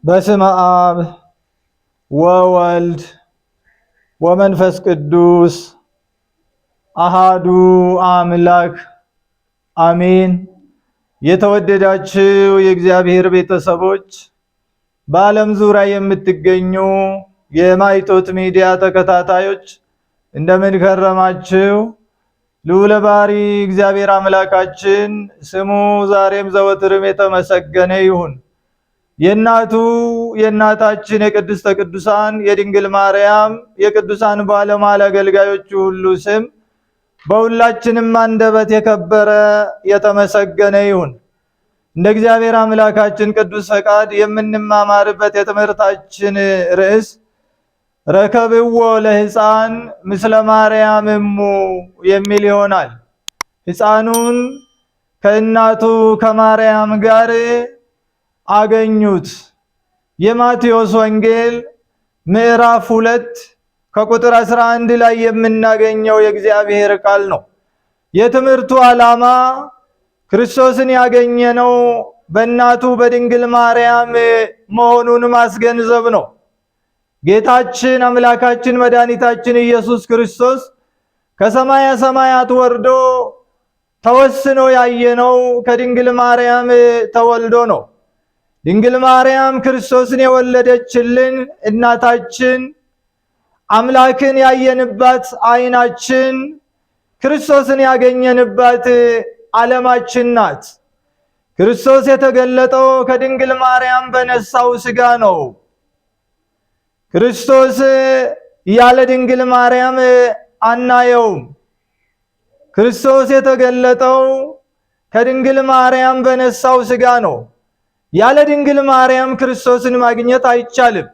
በስመ አብ ወወልድ ወመንፈስ ቅዱስ አሃዱ አምላክ አሜን። የተወደዳችሁ የእግዚአብሔር ቤተሰቦች በዓለም ዙሪያ የምትገኙ የማይቶት ሚዲያ ተከታታዮች እንደምን ከረማችሁ? ልዑለ ባሕሪ እግዚአብሔር አምላካችን ስሙ ዛሬም ዘወትርም የተመሰገነ ይሁን። የእናታችን የቅድስተ ቅዱሳን የድንግል ማርያም የቅዱሳን ባለሟል አገልጋዮች ሁሉ ስም በሁላችንም አንደበት የከበረ የተመሰገነ ይሁን። እንደ እግዚአብሔር አምላካችን ቅዱስ ፈቃድ የምንማማርበት የትምህርታችን ርዕስ ረከብዎ ለሕፃን ምስለ ማርያም እሙ የሚል ይሆናል። ሕፃኑን ከእናቱ ከማርያም ጋር አገኙት። የማቴዎስ ወንጌል ምዕራፍ 2 ከቁጥር 11 ላይ የምናገኘው የእግዚአብሔር ቃል ነው። የትምህርቱ ዓላማ ክርስቶስን ያገኘነው በእናቱ በድንግል ማርያም መሆኑን ማስገንዘብ ነው። ጌታችን አምላካችን መድኃኒታችን ኢየሱስ ክርስቶስ ከሰማያ ሰማያት ወርዶ ተወስኖ ያየነው ከድንግል ማርያም ተወልዶ ነው። ድንግል ማርያም ክርስቶስን የወለደችልን እናታችን፣ አምላክን ያየንባት ዓይናችን፣ ክርስቶስን ያገኘንባት ዓለማችን ናት። ክርስቶስ የተገለጠው ከድንግል ማርያም በነሳው ሥጋ ነው። ክርስቶስ ያለ ድንግል ማርያም አናየውም። ክርስቶስ የተገለጠው ከድንግል ማርያም በነሳው ሥጋ ነው። ያለ ድንግል ማርያም ክርስቶስን ማግኘት አይቻልም።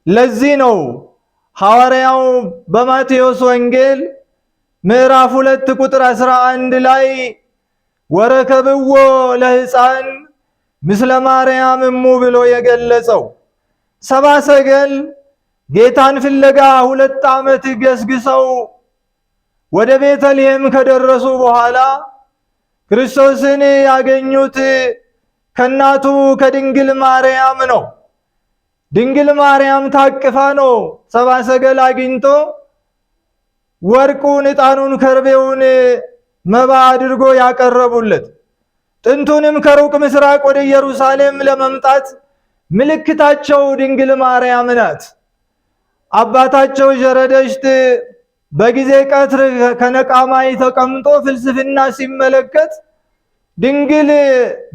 ለዚህ ነው ሐዋርያው በማቴዎስ ወንጌል ምዕራፍ 2 ቁጥር 11 ላይ ወረከብዎ ለሕፃን ምስለ ማርያም እሙ ብሎ የገለጸው። ሰብአ ሰገል ጌታን ፍለጋ 2 ዓመት ገስግሰው ወደ ቤተልሔም ከደረሱ በኋላ ክርስቶስን ያገኙት ከእናቱ ከድንግል ማርያም ነው። ድንግል ማርያም ታቅፋ ነው ሰብአ ሰገል አግኝቶ ወርቁን፣ ዕጣኑን፣ ከርቤውን መባ አድርጎ ያቀረቡለት። ጥንቱንም ከሩቅ ምስራቅ ወደ ኢየሩሳሌም ለመምጣት ምልክታቸው ድንግል ማርያም ናት። አባታቸው ዘረደሽት በጊዜ ቀትር ከነቃማይ ተቀምጦ ፍልስፍና ሲመለከት ድንግል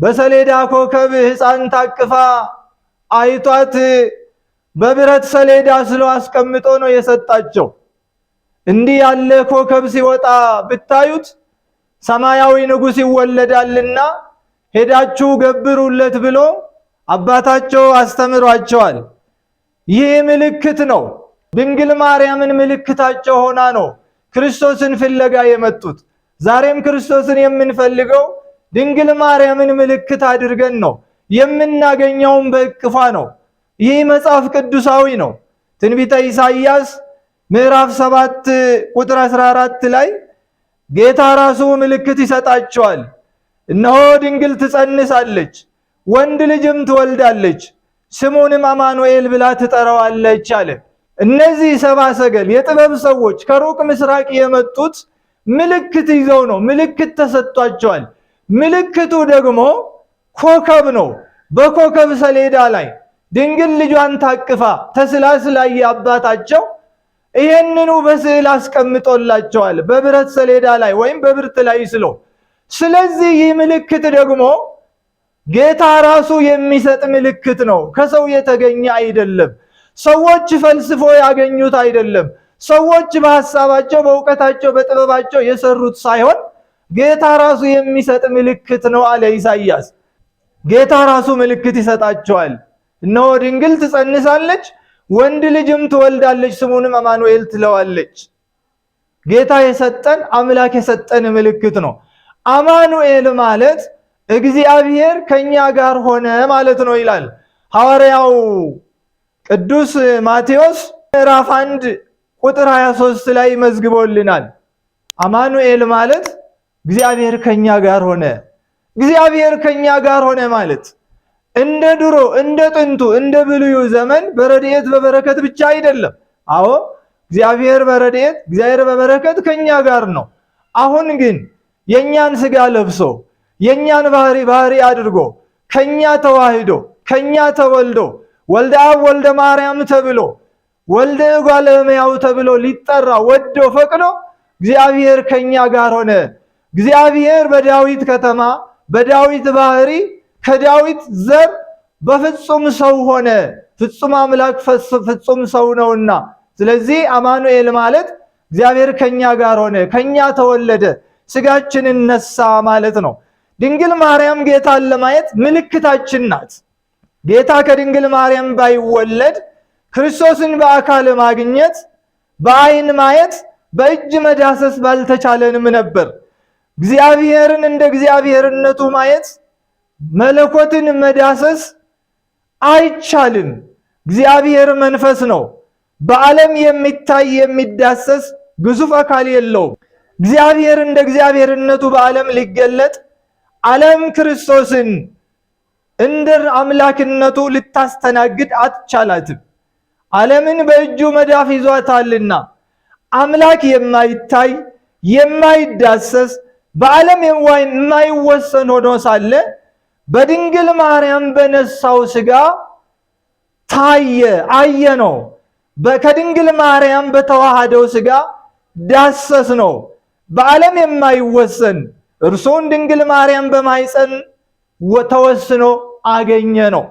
በሰሌዳ ኮከብ ሕፃን ታቅፋ አይቷት በብረት ሰሌዳ ስሎ አስቀምጦ ነው የሰጣቸው። እንዲህ ያለ ኮከብ ሲወጣ ብታዩት ሰማያዊ ንጉሥ ይወለዳልና ሄዳችሁ ገብሩለት ብሎ አባታቸው አስተምሯቸዋል። ይህ ምልክት ነው። ድንግል ማርያምን ምልክታቸው ሆና ነው ክርስቶስን ፍለጋ የመጡት። ዛሬም ክርስቶስን የምንፈልገው ድንግል ማርያምን ምልክት አድርገን ነው። የምናገኘውም በእቅፏ ነው። ይህ መጽሐፍ ቅዱሳዊ ነው። ትንቢተ ኢሳይያስ ምዕራፍ 7 ቁጥር 14 ላይ ጌታ ራሱ ምልክት ይሰጣቸዋል። እነሆ ድንግል ትጸንሳለች፣ ወንድ ልጅም ትወልዳለች፣ ስሙንም አማኑኤል ብላ ትጠራዋለች አለ። እነዚህ ሰብአ ሰገል የጥበብ ሰዎች ከሩቅ ምስራቅ የመጡት ምልክት ይዘው ነው። ምልክት ተሰጥቷቸዋል። ምልክቱ ደግሞ ኮከብ ነው። በኮከብ ሰሌዳ ላይ ድንግል ልጇን ታቅፋ ተስላ ስላየ አባታቸው ይሄንኑ በስዕል አስቀምጦላቸዋል፣ በብረት ሰሌዳ ላይ ወይም በብርት ላይ ስሎ። ስለዚህ ይህ ምልክት ደግሞ ጌታ ራሱ የሚሰጥ ምልክት ነው። ከሰው የተገኘ አይደለም። ሰዎች ፈልስፎ ያገኙት አይደለም። ሰዎች በሐሳባቸው፣ በእውቀታቸው፣ በጥበባቸው የሰሩት ሳይሆን ጌታ ራሱ የሚሰጥ ምልክት ነው አለ ኢሳይያስ። ጌታ ራሱ ምልክት ይሰጣቸዋል። እነሆ ድንግል ትጸንሳለች፣ ወንድ ልጅም ትወልዳለች፣ ስሙንም አማኑኤል ትለዋለች። ጌታ የሰጠን አምላክ የሰጠን ምልክት ነው። አማኑኤል ማለት እግዚአብሔር ከኛ ጋር ሆነ ማለት ነው ይላል ሐዋርያው ቅዱስ ማቴዎስ ምዕራፍ 1 ቁጥር 23 ላይ መዝግቦልናል። አማኑኤል ማለት እግዚአብሔር ከኛ ጋር ሆነ። እግዚአብሔር ከኛ ጋር ሆነ ማለት እንደ ድሮ እንደ ጥንቱ እንደ ብሉዩ ዘመን በረድኤት በበረከት ብቻ አይደለም። አዎ እግዚአብሔር በረድኤት እግዚአብሔር በበረከት ከኛ ጋር ነው። አሁን ግን የኛን ስጋ ለብሶ የኛን ባህሪ አድርጎ ከኛ ተዋህዶ ከኛ ተወልዶ ወልደ አብ ወልደ ማርያም ተብሎ ወልደ እጓለ እመሕያው ተብሎ ሊጠራ ወዶ ፈቅዶ እግዚአብሔር ከኛ ጋር ሆነ። እግዚአብሔር በዳዊት ከተማ በዳዊት ባህሪ ከዳዊት ዘር በፍጹም ሰው ሆነ። ፍጹም አምላክ ፍጹም ሰው ነውና፣ ስለዚህ አማኑኤል ማለት እግዚአብሔር ከኛ ጋር ሆነ፣ ከኛ ተወለደ፣ ስጋችንን ነሳ ማለት ነው። ድንግል ማርያም ጌታን ለማየት ምልክታችን ናት። ጌታ ከድንግል ማርያም ባይወለድ ክርስቶስን በአካል ማግኘት፣ በአይን ማየት፣ በእጅ መዳሰስ ባልተቻለንም ነበር። እግዚአብሔርን እንደ እግዚአብሔርነቱ ማየት፣ መለኮትን መዳሰስ አይቻልም። እግዚአብሔር መንፈስ ነው። በዓለም የሚታይ የሚዳሰስ ግዙፍ አካል የለውም። እግዚአብሔር እንደ እግዚአብሔርነቱ በዓለም ሊገለጥ ዓለም ክርስቶስን እንደ አምላክነቱ ልታስተናግድ አትቻላትም። ዓለምን በእጁ መዳፍ ይዟታልና አምላክ የማይታይ የማይዳሰስ በዓለም የማይወሰን ሆኖ ሳለ በድንግል ማርያም በነሳው ስጋ ታየ፣ አየ ነው። ከድንግል ማርያም በተዋሃደው ስጋ ዳሰስ ነው። በዓለም የማይወሰን እርሱን ድንግል ማርያም በማይፀን ተወስኖ አገኘ ነው።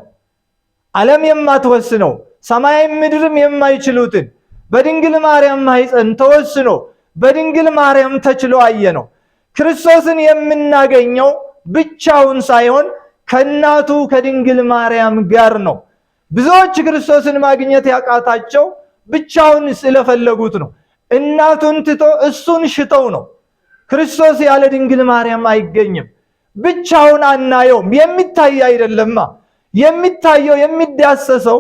ዓለም የማትወስነው ሰማይም ምድርም የማይችሉትን በድንግል ማርያም ማይፀን ተወስኖ በድንግል ማርያም ተችሎ አየ ነው። ክርስቶስን የምናገኘው ብቻውን ሳይሆን ከእናቱ ከድንግል ማርያም ጋር ነው። ብዙዎች ክርስቶስን ማግኘት ያቃታቸው ብቻውን ስለፈለጉት ነው። እናቱን ትቶ እሱን ሽተው ነው። ክርስቶስ ያለ ድንግል ማርያም አይገኝም። ብቻውን አናየውም። የሚታይ አይደለማ። የሚታየው የሚዳሰሰው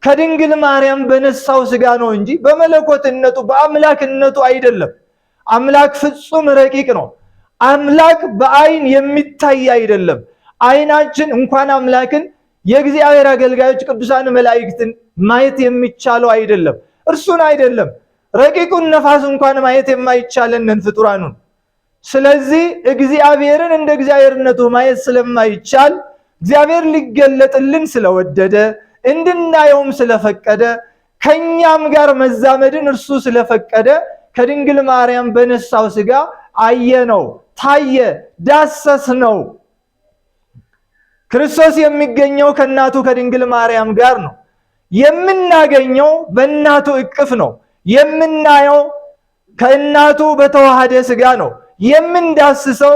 ከድንግል ማርያም በነሳው ስጋ ነው እንጂ በመለኮትነቱ በአምላክነቱ አይደለም። አምላክ ፍጹም ረቂቅ ነው። አምላክ በአይን የሚታይ አይደለም። አይናችን እንኳን አምላክን የእግዚአብሔር አገልጋዮች ቅዱሳን መላእክትን ማየት የሚቻለው አይደለም። እርሱን አይደለም ረቂቁን ነፋስ እንኳን ማየት የማይቻለንን ፍጡራኑን። ስለዚህ እግዚአብሔርን እንደ እግዚአብሔርነቱ ማየት ስለማይቻል እግዚአብሔር ሊገለጥልን ስለወደደ እንድናየውም ስለፈቀደ ከኛም ጋር መዛመድን እርሱ ስለፈቀደ ከድንግል ማርያም በነሳው ስጋ አየነው፣ ታየ፣ ዳሰስ ነው። ክርስቶስ የሚገኘው ከእናቱ ከድንግል ማርያም ጋር ነው። የምናገኘው በእናቱ እቅፍ ነው። የምናየው ከእናቱ በተዋሃደ ስጋ ነው። የምንዳስሰው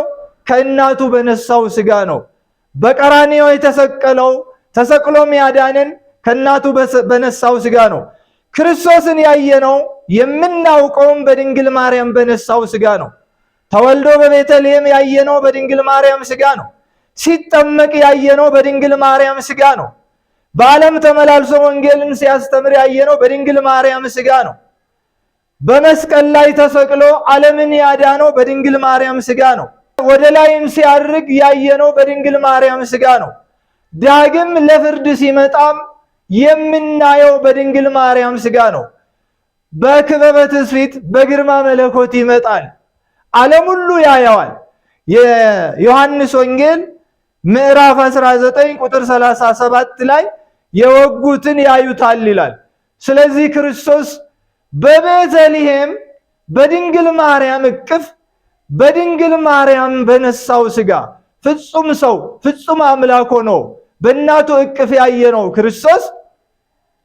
ከእናቱ በነሳው ስጋ ነው። በቀራንዮ የተሰቀለው ተሰቅሎም ያዳነን ከእናቱ በነሳው ስጋ ነው። ክርስቶስን ያየነው የምናውቀውም በድንግል ማርያም በነሳው ስጋ ነው። ተወልዶ በቤተልሔም ያየነው በድንግል ማርያም ስጋ ነው። ሲጠመቅ ያየነው በድንግል ማርያም ስጋ ነው። በዓለም ተመላልሶ ወንጌልን ሲያስተምር ያየነው በድንግል ማርያም ስጋ ነው። በመስቀል ላይ ተሰቅሎ ዓለምን ያዳነው በድንግል ማርያም ስጋ ነው። ወደ ላይም ሲያርግ ያየነው በድንግል ማርያም ስጋ ነው። ዳግም ለፍርድ ሲመጣም የምናየው በድንግል ማርያም ስጋ ነው። በክበበ ትስብእት በግርማ መለኮት ይመጣል። ዓለም ሁሉ ያየዋል። የዮሐንስ ወንጌል ምዕራፍ 19 ቁጥር 37 ላይ የወጉትን ያዩታል ይላል። ስለዚህ ክርስቶስ በቤተልሔም በድንግል ማርያም እቅፍ በድንግል ማርያም በነሳው ስጋ ፍጹም ሰው ፍጹም አምላክ ሆኖ በእናቱ እቅፍ ያየነው ክርስቶስ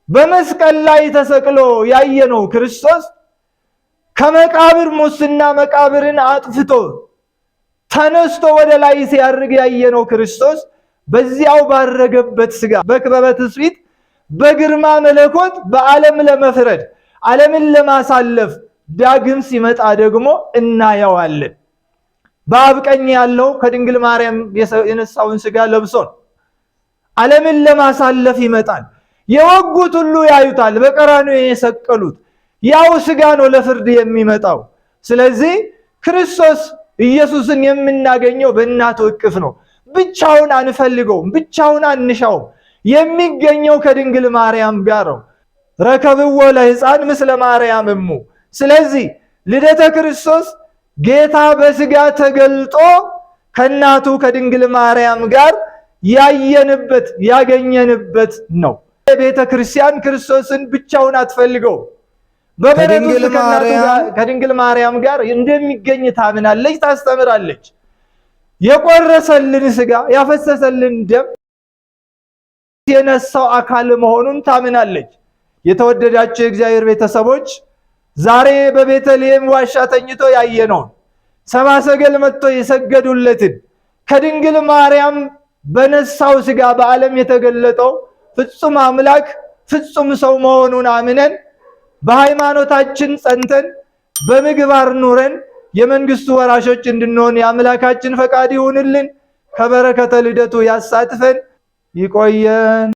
በመስቀል ላይ ተሰቅሎ ያየነው ክርስቶስ ከመቃብር ሙስና መቃብርን አጥፍቶ ተነስቶ ወደ ላይ ሲያርግ ያየነው ክርስቶስ በዚያው ባረገበት ስጋ በክበበ ትስብእት በግርማ መለኮት በዓለም ለመፍረድ ዓለምን ለማሳለፍ ዳግም ሲመጣ ደግሞ እናየዋለን። በአብ ቀኝ ያለው ከድንግል ማርያም የነሳውን ስጋ ለብሶ ዓለምን ለማሳለፍ ይመጣል። የወጉት ሁሉ ያዩታል። በቀራንዮ የሰቀሉት ያው ስጋ ነው ለፍርድ የሚመጣው። ስለዚህ ክርስቶስ ኢየሱስን የምናገኘው በእናቱ እቅፍ ነው። ብቻውን አንፈልገውም፣ ብቻውን አንሻውም። የሚገኘው ከድንግል ማርያም ጋር ነው። ረከብዎ ለሕፃን ምስለ ማርያም እሙ። ስለዚህ ልደተ ክርስቶስ ጌታ በስጋ ተገልጦ ከእናቱ ከድንግል ማርያም ጋር ያየንበት ያገኘንበት ነው። ቤተ ክርስቲያን ክርስቶስን ብቻውን አትፈልገው። በበረቱ ከድንግል ማርያም ጋር እንደሚገኝ ታምናለች፣ ታስተምራለች። የቆረሰልን ስጋ ያፈሰሰልን ደም የነሳው አካል መሆኑን ታምናለች። የተወደዳችሁ የእግዚአብሔር ቤተሰቦች ዛሬ በቤተልሔም ዋሻ ተኝቶ ያየነውን ሰብአ ሰገል መጥቶ የሰገዱለትን ከድንግል ማርያም በነሳው ስጋ በዓለም የተገለጠው ፍጹም አምላክ ፍጹም ሰው መሆኑን አምነን በሃይማኖታችን ጸንተን በምግባር ኑረን የመንግስቱ ወራሾች እንድንሆን የአምላካችን ፈቃድ ይሁንልን። ከበረከተ ልደቱ ያሳትፈን። ይቆየን።